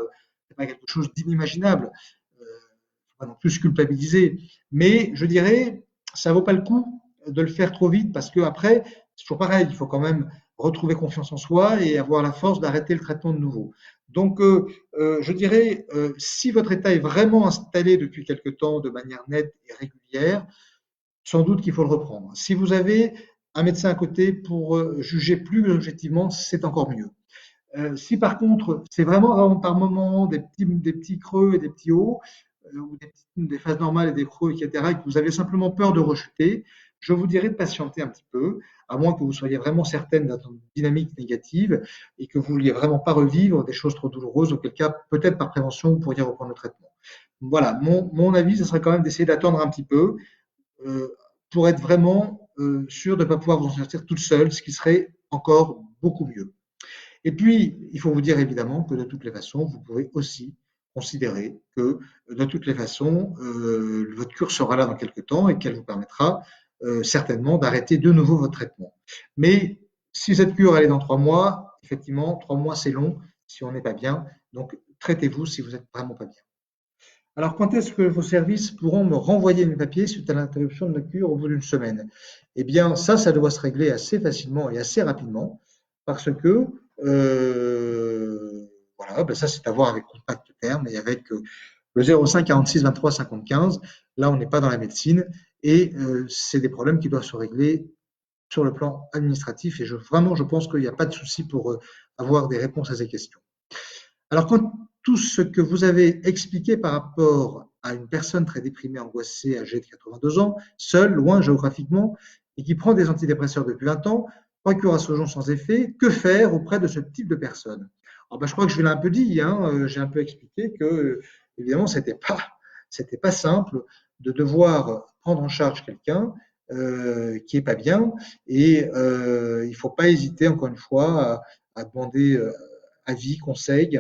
S1: quelque chose d'inimaginable. Faut pas non plus se culpabiliser. Mais je dirais, ça vaut pas le coup de le faire trop vite parce que après, c'est toujours pareil, il faut quand même retrouver confiance en soi et avoir la force d'arrêter le traitement de nouveau. Donc, je dirais, si votre état est vraiment installé depuis quelque temps de manière nette et régulière, sans doute qu'il faut le reprendre. Si vous avez un médecin à côté pour juger plus objectivement, c'est encore mieux. Si par contre, c'est vraiment par moment des petits creux et des petits hauts, ou des phases normales et des creux, etc., et que vous avez simplement peur de rechuter, je vous dirais de patienter un petit peu, à moins que vous soyez vraiment certaine d'être une dynamique négative et que vous ne vouliez vraiment pas revivre des choses trop douloureuses, auquel cas, peut-être par prévention, vous pourriez reprendre le traitement. Voilà, mon avis, ce serait quand même d'essayer d'attendre un petit peu, euh, pour être vraiment sûr de ne pas pouvoir vous en sortir toute seule, ce qui serait encore beaucoup mieux. Et puis, il faut vous dire évidemment que de toutes les façons, vous pouvez aussi considérer que de toutes les façons, votre cure sera là dans quelques temps et qu'elle vous permettra certainement d'arrêter de nouveau votre traitement. Mais si cette cure elle est dans 3 mois, effectivement, 3 mois c'est long si on n'est pas bien. Donc traitez-vous si vous n'êtes vraiment pas bien. Alors, quand est-ce que vos services pourront me renvoyer mes papiers suite à l'interruption de la cure au bout d'une semaine? Eh bien, ça doit se régler assez facilement et assez rapidement parce que, voilà, ben ça, c'est à voir avec Contact Terme et avec le 05 46 23 50 15. Là, on n'est pas dans la médecine et c'est des problèmes qui doivent se régler sur le plan administratif et vraiment, je pense qu'il n'y a pas de souci pour avoir des réponses à ces questions. Alors, quand tout ce que vous avez expliqué par rapport à une personne très déprimée, angoissée, âgée de 82 ans, seule, loin géographiquement, et qui prend des antidépresseurs depuis 20 ans, procure Sojon sans effet, que faire auprès de ce type de personne? Alors, ben, je crois que je l'ai un peu dit, hein, j'ai un peu expliqué que, évidemment, c'était pas simple de devoir prendre en charge quelqu'un qui est pas bien, et il faut pas hésiter, encore une fois, à demander avis, conseils,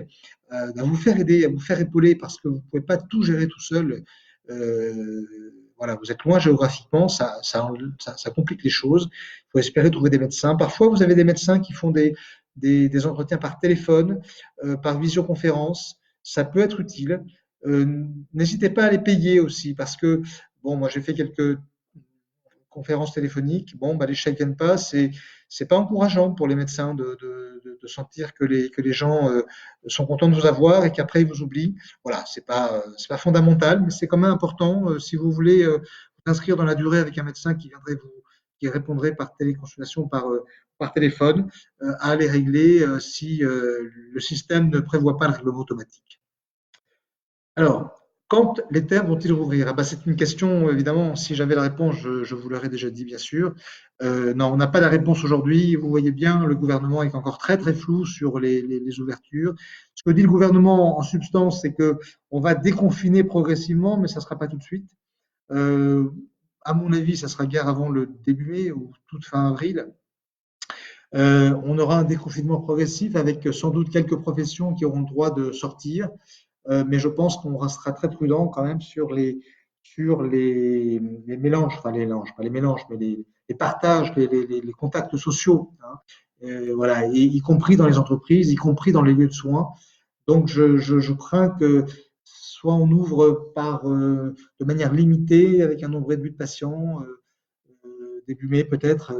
S1: à vous faire aider, à vous faire épauler parce que vous ne pouvez pas tout gérer tout seul. Euh, voilà, vous êtes loin géographiquement, ça complique les choses. Il faut espérer trouver des médecins. Parfois, vous avez des médecins qui font des entretiens par téléphone, par visioconférence. Ça peut être utile. N'hésitez pas à les payer aussi parce que, bon, moi j'ai fait quelques conférences téléphoniques, bon, bah, les chèques viennent pas, c'est pas encourageant pour les médecins de sentir que les gens sont contents de vous avoir et qu'après ils vous oublient. Voilà, c'est pas fondamental, mais c'est quand même important si vous voulez vous inscrire dans la durée avec un médecin qui répondrait par téléconsultation, par téléphone, à les régler si le système ne prévoit pas le règlement automatique. Alors, quand les terres vont-ils rouvrir? Ah bah, c'est une question, évidemment, si j'avais la réponse, je vous l'aurais déjà dit, bien sûr. Non, on n'a pas la réponse aujourd'hui. Vous voyez bien, le gouvernement est encore très très flou sur les ouvertures. Ce que dit le gouvernement en substance, c'est que on va déconfiner progressivement, mais ça ne sera pas tout de suite. Euh, à mon avis, ça sera guère avant le début mai ou toute fin avril. On aura un déconfinement progressif avec sans doute quelques professions qui auront le droit de sortir. mais je pense qu'on restera très prudent quand même sur les mélanges, enfin les mélanges, pas les mélanges, mais les partages, les contacts sociaux, hein. Voilà, y compris dans les entreprises, y compris dans les lieux de soins. Donc, je crains que soit on ouvre de manière limitée avec un nombre réduit de patients, début mai peut-être,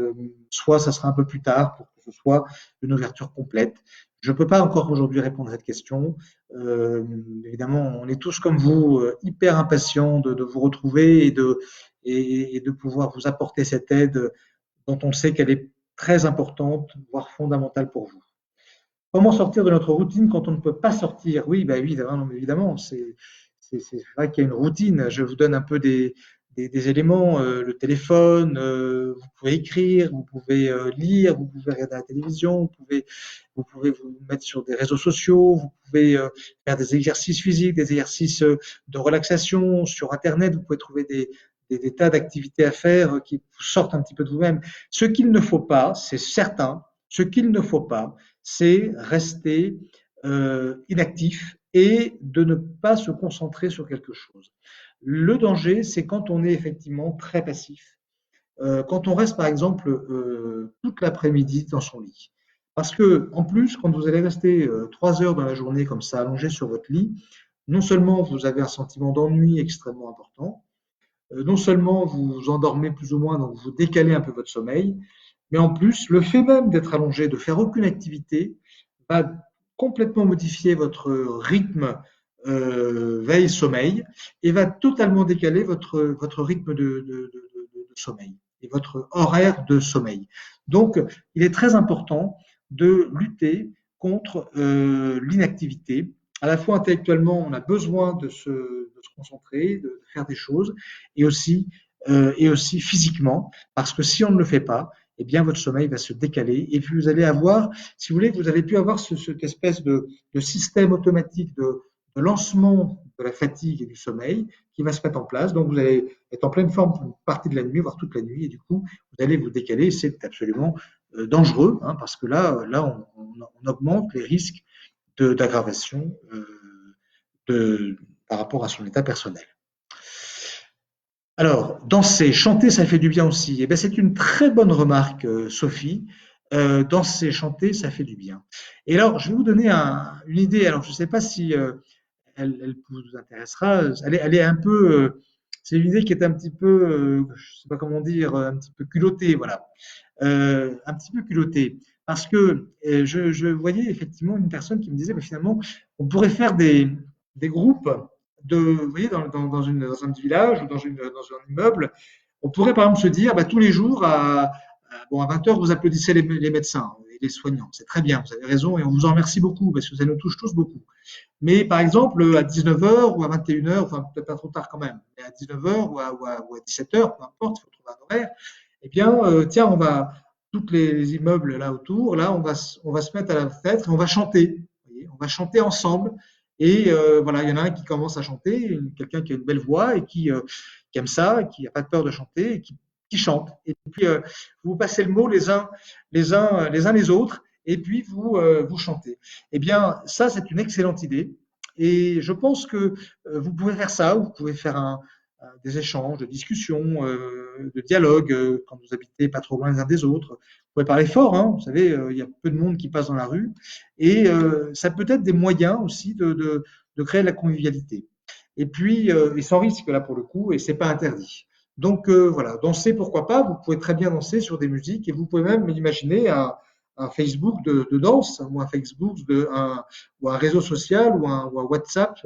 S1: soit ça sera un peu plus tard pour que ce soit une ouverture complète. Je ne peux pas encore aujourd'hui répondre à cette question. Euh, Évidemment, on est tous comme vous, hyper impatients de vous retrouver et de pouvoir vous apporter cette aide dont on sait qu'elle est très importante, voire fondamentale pour vous. Comment sortir de notre routine quand on ne peut pas sortir? Oui, bah oui, évidemment, non, évidemment, c'est vrai qu'il y a une routine. Je vous donne un peu des éléments. Le téléphone, vous pouvez écrire, vous pouvez lire, vous pouvez regarder la télévision, vous pouvez vous mettre sur des réseaux sociaux, vous pouvez faire des exercices physiques, des exercices de relaxation sur Internet. Vous pouvez trouver des tas d'activités à faire qui vous sortent un petit peu de vous-même. Ce qu'il ne faut pas, c'est certain, ce qu'il ne faut pas, c'est rester inactif et de ne pas se concentrer sur quelque chose. Le danger, c'est quand on est effectivement très passif, quand on reste par exemple toute l'après-midi dans son lit. Parce que en plus, quand vous allez rester 3 heures dans la journée comme ça, allongé sur votre lit, non seulement vous avez un sentiment d'ennui extrêmement important, non seulement vous vous endormez plus ou moins, donc vous décalez un peu votre sommeil, mais en plus, le fait même d'être allongé, de faire aucune activité, va complètement modifier votre rythme veille-sommeil et va totalement décaler votre rythme de sommeil et votre horaire de sommeil. Donc, il est très important de lutter contre l'inactivité. À la fois intellectuellement, on a besoin de se concentrer, de faire des choses, et aussi physiquement, parce que si on ne le fait pas, eh bien votre sommeil va se décaler et puis vous allez avoir, si vous voulez, vous allez plus avoir cette espèce de système automatique de lancement de la fatigue et du sommeil qui va se mettre en place. Donc vous allez être en pleine forme pour une partie de la nuit, voire toute la nuit, et du coup vous allez vous décaler. C'est absolument dangereux, hein, parce que là on augmente les risques d'aggravation par rapport à son état personnel. Alors, danser, chanter, ça fait du bien aussi. Eh bien, c'est une très bonne remarque, Sophie. Danser, chanter, ça fait du bien. Et alors, je vais vous donner une idée. Alors, je ne sais pas si elle vous intéressera. Elle est un peu, c'est une idée qui est un petit peu, je ne sais pas comment dire, un petit peu culottée, voilà. Un petit peu culottée. Parce que je voyais effectivement une personne qui me disait, mais finalement, on pourrait faire des groupes vous voyez, dans un petit village ou dans un immeuble, on pourrait par exemple se dire, bah, tous les jours, bon, à 20 heures, vous applaudissez les médecins et les soignants. C'est très bien, vous avez raison et on vous en remercie beaucoup parce que ça nous touche tous beaucoup. Mais par exemple, à 19 heures ou à 21 heures, enfin peut-être pas trop tard quand même, mais à 19 heures ou à 17 heures, peu importe, il faut trouver un horaire, eh bien, tiens, tous les immeubles là autour, là, on va se mettre à la fenêtre et on va chanter. Vous voyez, on va chanter ensemble. Et voilà, il y en a un qui commence à chanter, quelqu'un qui a une belle voix et qui aime ça, qui n'a pas de peur de chanter et qui chante. Et puis, vous passez le mot les uns les autres et puis vous chantez. Eh bien, ça, c'est une excellente idée. Et je pense que vous pouvez faire ça, vous pouvez faire des échanges, de discussions, de dialogues quand vous habitez pas trop loin les uns des autres. Vous pouvez parler fort, hein, vous savez, il y a peu de monde qui passe dans la rue. Et ça peut être des moyens aussi de créer de la convivialité. Et puis, et sans risque là pour le coup, et c'est pas interdit. Donc voilà, danser, pourquoi pas, vous pouvez très bien danser sur des musiques et vous pouvez même imaginer un Facebook de danse ou un Facebook ou un réseau social ou un WhatsApp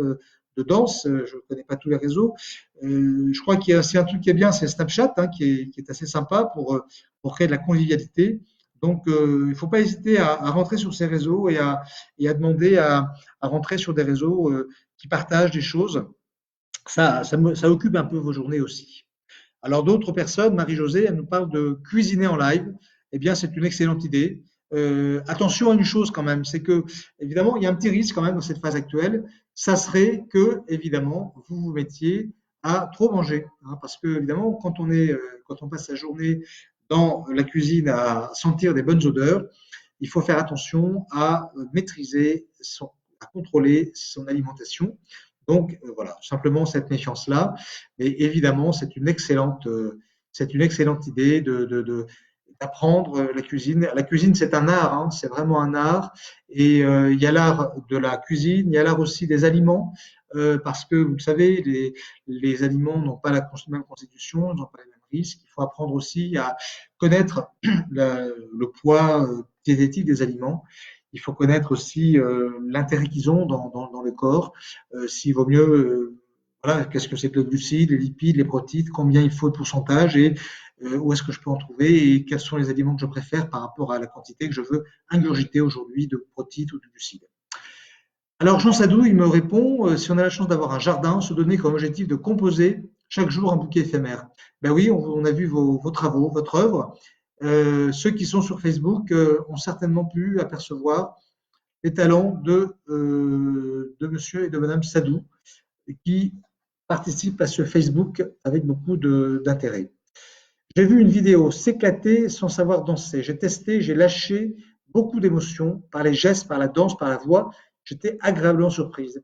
S1: de danse. Je ne connais pas tous les réseaux. Je crois qu'il y a aussi un truc qui est bien, c'est Snapchat, hein, qui est assez sympa pour créer de la convivialité. Donc, il ne faut pas hésiter à rentrer sur ces réseaux et à demander à rentrer sur des réseaux qui partagent des choses. Ça occupe un peu vos journées aussi. Alors d'autres personnes, Marie-Josée, elle nous parle de cuisiner en live. Eh bien, c'est une excellente idée. Attention à une chose quand même, c'est que évidemment, il y a un petit risque quand même dans cette phase actuelle. Ça serait que évidemment vous vous mettiez à trop manger, hein, parce que évidemment, quand on passe sa journée dans la cuisine à sentir des bonnes odeurs, il faut faire attention à maîtriser à contrôler son alimentation. Donc voilà, simplement cette méfiance-là. Mais évidemment, c'est une excellente idée d'apprendre la cuisine. La cuisine, c'est un art, hein, c'est vraiment un art. Et il y a l'art de la cuisine, il y a l'art aussi des aliments, parce que vous le savez, les aliments n'ont pas la même constitution, ils n'ont pas les mêmes risques. Il faut apprendre aussi à connaître le poids diététique des aliments. Il faut connaître aussi l'intérêt qu'ils ont dans le corps. S'il vaut mieux, voilà, qu'est-ce que c'est que le glucide, les lipides, les protéines, combien il faut de pourcentage et où est-ce que je peux en trouver et quels sont les aliments que je préfère par rapport à la quantité que je veux ingurgiter aujourd'hui de protéines ou de glucides. Alors Jean Sadou, il me répond, si on a la chance d'avoir un jardin, se donner comme objectif de composer chaque jour un bouquet éphémère. Ben oui, on a vu vos travaux, votre œuvre. Ceux qui sont sur Facebook ont certainement pu apercevoir les talents de monsieur et de madame Sadou qui participent à ce Facebook avec beaucoup d'intérêt. J'ai vu une vidéo s'éclater sans savoir danser. J'ai testé, j'ai lâché beaucoup d'émotions par les gestes, par la danse, par la voix. J'étais agréablement surprise.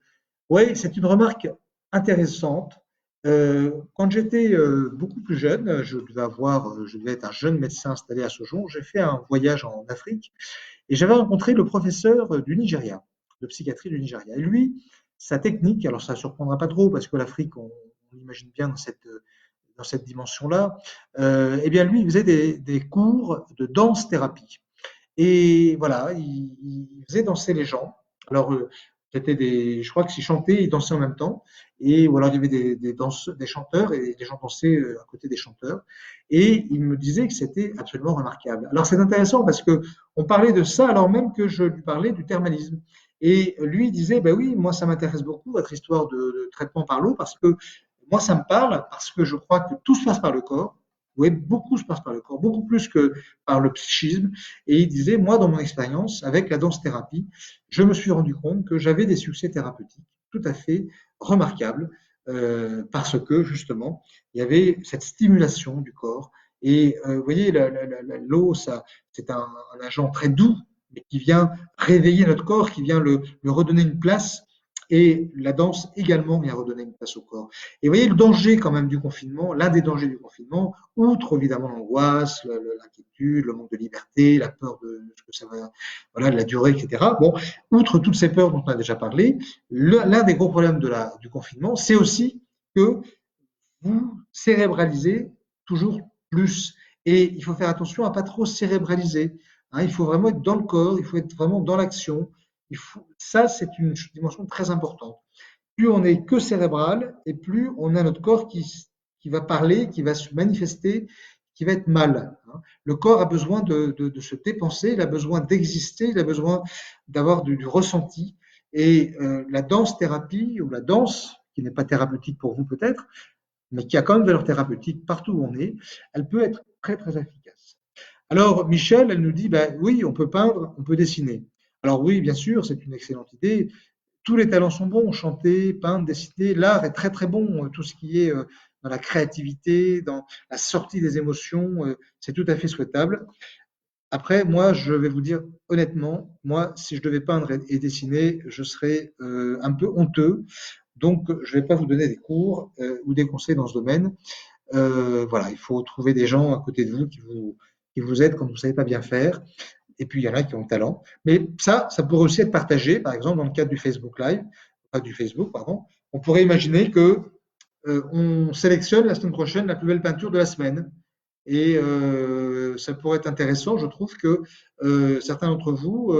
S1: Oui, c'est une remarque intéressante. Quand j'étais beaucoup plus jeune, je devais être un jeune médecin installé à Sojon, j'ai fait un voyage en Afrique et j'avais rencontré le professeur du Nigeria, de psychiatrie du Nigeria. Et lui, sa technique, alors ça ne surprendra pas trop parce que l'Afrique, on l'imagine bien dans cette dimension-là, eh bien lui, il faisait des cours de danse-thérapie. Et voilà, il faisait danser les gens. Alors, je crois que s'ils chantaient, ils dansaient en même temps. Et voilà, il y avait des chanteurs et les gens dansaient à côté des chanteurs. Et il me disait que c'était absolument remarquable. Alors, c'est intéressant parce que on parlait de ça alors même que je lui parlais du thermalisme. Et lui il disait, ben oui, moi ça m'intéresse beaucoup votre histoire de traitement par l'eau parce que moi ça me parle parce que je crois que tout se passe par le corps. Oui, beaucoup se passe par le corps, beaucoup plus que par le psychisme. Et il disait, moi, dans mon expérience avec la danse-thérapie, je me suis rendu compte que j'avais des succès thérapeutiques tout à fait remarquables parce que, justement, il y avait cette stimulation du corps. Et vous voyez, l'eau, c'est un agent très doux, mais qui vient réveiller notre corps, qui vient le redonner une place. Et la danse également vient redonner une place au corps. Et vous voyez le danger quand même du confinement, l'un des dangers du confinement, outre évidemment l'angoisse, l'inquiétude, le manque de liberté, la peur de ce que ça va, voilà, de la durée, etc. Bon, outre toutes ces peurs dont on a déjà parlé, l'un des gros problèmes du confinement, c'est aussi que vous cérébralisez toujours plus. Et il faut faire attention à pas trop cérébraliser. Hein, il faut vraiment être dans le corps, il faut être vraiment dans l'action. Ça, c'est une dimension très importante. Plus on est que cérébral et plus on a notre corps qui va parler, qui va se manifester, qui va être mal. Hein. Le corps a besoin de se dépenser, il a besoin d'exister, il a besoin d'avoir du ressenti. Et la danse-thérapie ou la danse, qui n'est pas thérapeutique pour vous peut-être, mais qui a quand même valeur thérapeutique partout où on est, elle peut être très très efficace. Alors Michel, elle nous dit, ben oui, on peut peindre, on peut dessiner. Alors oui, bien sûr, c'est une excellente idée. Tous les talents sont bons, chanter, peindre, dessiner, l'art est très très bon, tout ce qui est dans la créativité, dans la sortie des émotions, c'est tout à fait souhaitable. Après, moi, je vais vous dire honnêtement, moi, si je devais peindre et dessiner, je serais un peu honteux. Donc, je ne vais pas vous donner des cours ou des conseils dans ce domaine. Voilà, il faut trouver des gens à côté de vous qui vous aident quand vous ne savez pas bien faire. Et puis, il y en a qui ont le talent. Mais ça pourrait aussi être partagé, par exemple, dans le cadre du Facebook Live, pas du Facebook, pardon. On pourrait imaginer que on sélectionne la semaine prochaine la plus belle peinture de la semaine. Et ça pourrait être intéressant. Je trouve que certains d'entre vous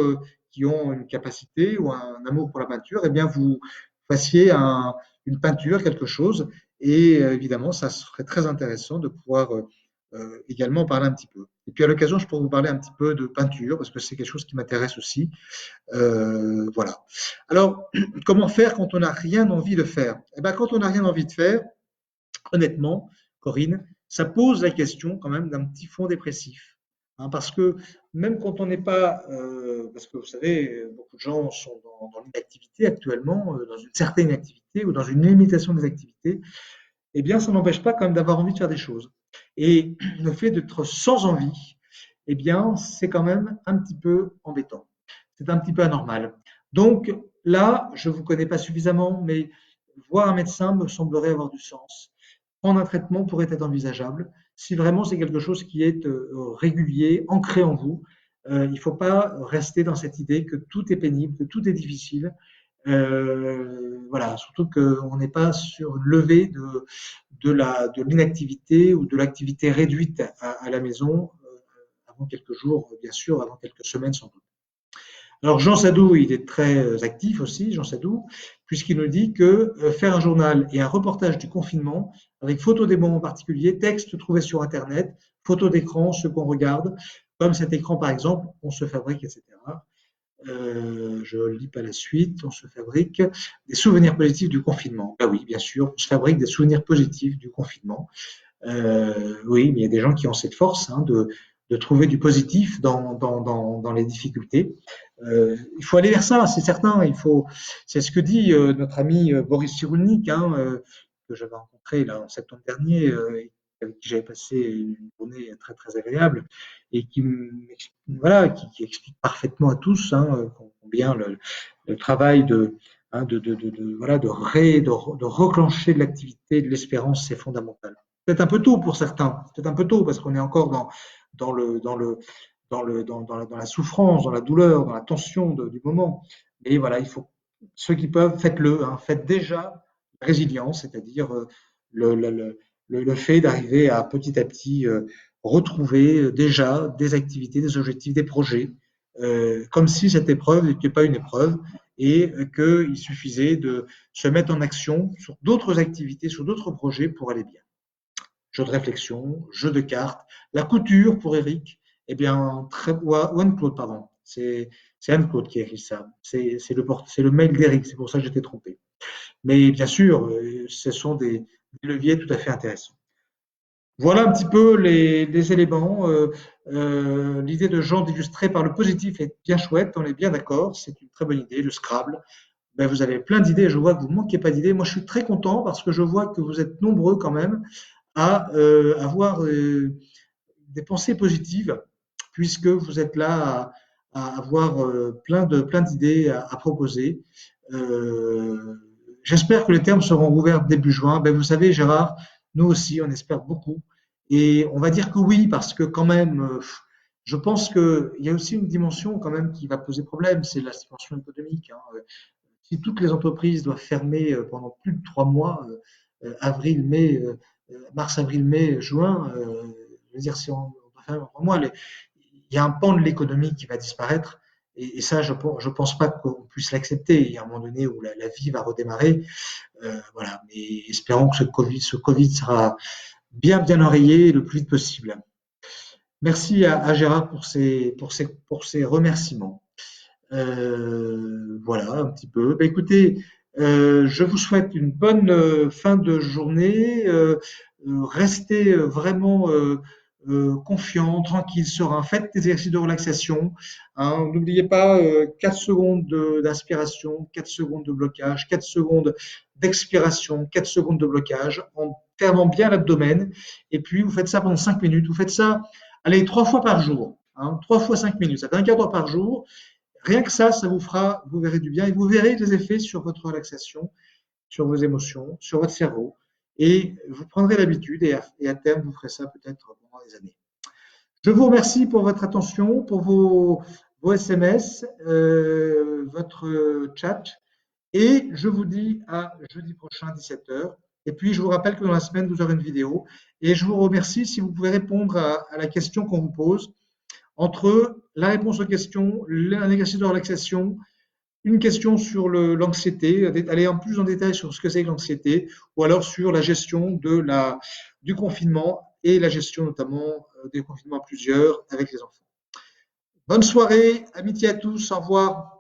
S1: qui ont une capacité ou un amour pour la peinture, eh bien, vous fassiez une peinture, quelque chose. Et évidemment, ça serait très intéressant de pouvoir également en parler un petit peu. Et puis à l'occasion, je pourrais vous parler un petit peu de peinture parce que c'est quelque chose qui m'intéresse aussi. Voilà. Alors, comment faire quand on n'a rien envie de faire? Eh ben, quand on n'a rien envie de faire, honnêtement, Corinne, ça pose la question quand même d'un petit fond dépressif. Hein, parce que même quand on n'est pas, parce que vous savez, beaucoup de gens sont dans l'inactivité actuellement, dans une certaine activité ou dans une limitation des activités, eh bien, ça n'empêche pas quand même d'avoir envie de faire des choses. Et le fait d'être sans envie, eh bien, c'est quand même un petit peu embêtant. C'est un petit peu anormal. Donc, là, je ne vous connais pas suffisamment, mais voir un médecin me semblerait avoir du sens. Prendre un traitement pourrait être envisageable. Si vraiment c'est quelque chose qui est régulier, ancré en vous, il ne faut pas rester dans cette idée que tout est pénible, que tout est difficile. Voilà, surtout qu'on n'est pas sur une levée de l'inactivité ou de l'activité réduite à la maison avant quelques jours, bien sûr, avant quelques semaines sans doute. Alors Jean Sadou, il est très actif aussi, Jean Sadou, puisqu'il nous dit que faire un journal et un reportage du confinement avec photos des moments particuliers, textes trouvés sur Internet, photos d'écran, ce qu'on regarde, comme cet écran par exemple, on se fabrique, etc. Je ne lis pas la suite. On se fabrique des souvenirs positifs du confinement. Ah oui, bien sûr, on se fabrique des souvenirs positifs du confinement. Oui, mais il y a des gens qui ont cette force de trouver du positif dans les difficultés. Il faut aller vers ça, c'est certain. C'est ce que dit notre ami Boris Cyrulnik, que j'avais rencontré là en septembre dernier, avec qui j'avais passé une journée très très agréable et voilà, qui explique parfaitement à tous combien le travail voilà, de reclencher de l'activité, de l'espérance, c'est fondamental. Peut-être un peu tôt pour certains, peut-être un peu tôt parce qu'on est encore dans le, dans le, dans la souffrance, dans la douleur, dans la tension du moment. Et voilà, il faut, ceux qui peuvent, faites-le, faites déjà la résilience, c'est-à-dire le fait d'arriver à petit retrouver déjà des activités, des objectifs, des projets, comme si cette épreuve n'était pas une épreuve et qu'il suffisait de se mettre en action sur d'autres activités, sur d'autres projets pour aller bien. Jeu de réflexion, jeu de cartes, la couture pour Eric, eh bien, ou Anne-Claude, pardon. C'est Anne-Claude qui a écrit ça. C'est le mail d'Eric, c'est pour ça que j'étais trompé. Mais bien sûr, ce sont des leviers tout à fait intéressants. Voilà un petit peu les éléments. L'idée de Jean d'illustrer par le positif est bien chouette, on est bien d'accord, c'est une très bonne idée. Le Scrabble, ben, vous avez plein d'idées, je vois que vous ne manquez pas d'idées. Moi, je suis très content parce que je vois que vous êtes nombreux quand même à avoir des pensées positives, puisque vous êtes là à avoir plein d'idées à proposer. Euh, J'espère que les termes seront ouverts début juin. Ben, vous savez, Gérard, nous aussi, on espère beaucoup. Et on va dire que oui, parce que quand même, je pense qu'il y a aussi une dimension quand même qui va poser problème, c'est la dimension économique. Si toutes les entreprises doivent fermer pendant plus de 3 mois, avril, mai, mars, avril, mai, juin, je veux dire, si on doit fermer pendant 3 mois, il y a un pan de l'économie qui va disparaître. Et ça, je ne pense pas qu'on puisse l'accepter. Il y a un moment donné où la vie va redémarrer. Voilà. Mais espérons que ce Covid sera bien enrayé le plus vite possible. Merci à Gérard pour ses remerciements. Voilà un petit peu. Bah, écoutez, je vous souhaite une bonne fin de journée. Restez vraiment confiant, tranquille, serein. Faites des exercices de relaxation. N'oubliez pas 4 secondes d'inspiration, 4 secondes de blocage, 4 secondes d'expiration, 4 secondes de blocage en fermant bien l'abdomen. Et puis, vous faites ça pendant 5 minutes. Vous faites ça, allez, 3 fois par jour. 3 fois 5 minutes. Ça fait un quart d'heure par jour. Rien que ça vous fera, vous verrez du bien et vous verrez les effets sur votre relaxation, sur vos émotions, sur votre cerveau. Et vous prendrez l'habitude et à terme, vous ferez ça peut-être pendant des années. Je vous remercie pour votre attention, pour vos SMS, votre chat. Et je vous dis à jeudi prochain, 17h. Et puis, je vous rappelle que dans la semaine, vous aurez une vidéo. Et je vous remercie si vous pouvez répondre à la question qu'on vous pose entre la réponse aux questions, un exercice de relaxation, une question sur l'anxiété, aller en plus en détail sur ce que c'est que l'anxiété, ou alors sur la gestion du confinement et la gestion notamment des confinements à plusieurs avec les enfants. Bonne soirée, amitié à tous, au revoir.